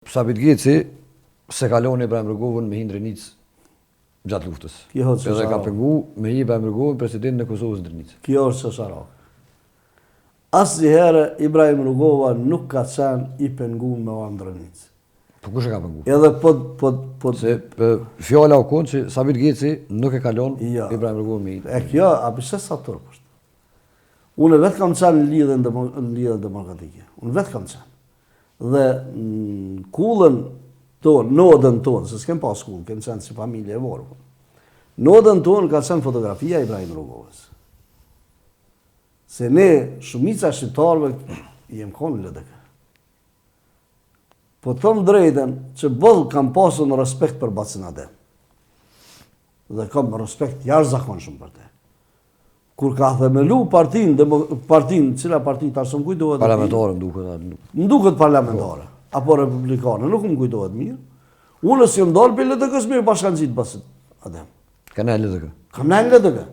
Sabit Geci se kalon Ibrahim Rugovën me hindë Drenicë gjatë luftës. Edhe ka pengu me hi Ibrahim Rugovën president në Kosovës në Drenicë. Kjo është Sasarak. Asnjëherë Ibrahim Rugova nuk ka qenë i penguar me anë Drenicë. Po kush e ka pengu? Edhe po se fjala u konë që Sabit Geci nuk e kalon Ibrahim Rugovën me hi. E kjo, a pse sa turp është. Unë vetë kam qenë në lidhjen demokratike. Unë vetë kam qenë. Dhe kullën tonë, nodën tonë, se s'kem pas kullë, kem qenë si familje e vorë. Nodën tonë ka qenë fotografia Ibrahim Rugovës. Se ne, shumica shqiptarëve, jem konë LDK. Po thëmë drejten që bëllë kam pasur në respekt për Bacin Adem. Dhe kam respekt jashtëzakonshëm për te. Kur ka themelu partinë, cila parti tash më kujtohet parlamentare më duket parlamentare apo republikane, nuk më kujtohet mirë. Unë si më dalë për LDK-s mirë bashkangjitë Bacit Adem. Ka në LDK? Kam në LDK.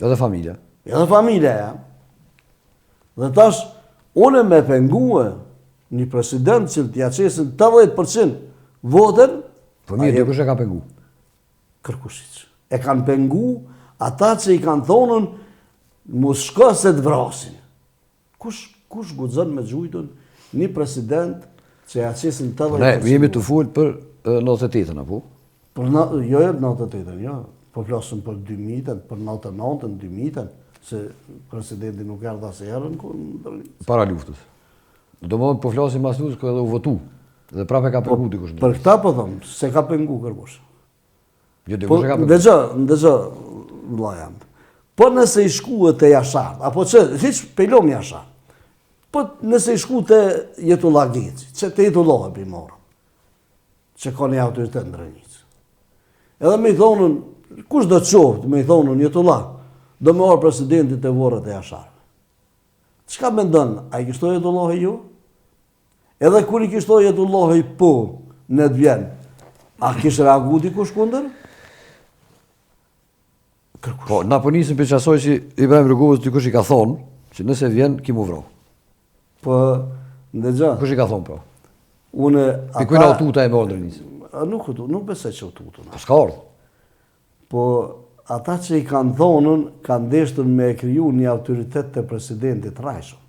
Edhe familja? Edhe familja, ja. Dhe tash, unë me pengue një president që t'ja qesin 80% votën. Po mirë, dikush e ka pengu? Kërkushit. E kanë pengu ata që i kanë thonën mos shko se të vrasin. Kush guxon me gjujtën një president që ja qesin 80%? Ne jemi të full për 98-ën, apo? Jo, 98-ën, jo. Po flasëm për 2000-ën, për 99-ën, 2000-ën, se presidenti nuk erdha se herën. Para luftës. Do më po flasim mas luftës kërë edhe u votu. Dhe prapë e ka pengu dikush. Për këta po thëmë, se ka pengu kërkush. Jo, dikush e ka pengu. Ndëgjë, vlajam. Po nëse i shkuet të Jashar, apo që, hiq pelom Jashar, po nëse i shkuet të Jetullah Geci, që të Jetullah e primorë, që ka një autoritet në Drenicë. Edhe me i thonën, kush do të qoftë, me i thonën Jetullah, do me orë presidentit e vorët e Jashar. Qka me ndonë, a i kështoj Jetullah e ju? Edhe kur i kështoj Jetullah e po në të vjenë, a kishë reagu dikush kundër? Po, na po nisim për qasoj që Ibrahim Rugovës dikush i ka thonë, që nëse vjen, ki mu vrau. Po, ndëgja. Kush i ka thonë, pra? Une... Për kujna o tuta e me ordre njësë? Nuk besoj që o tuta. Po, s'ka ordë. Po, ata që i kanë thonën, kanë deshtën me e kriju një autoritet të presidentit Rajshon.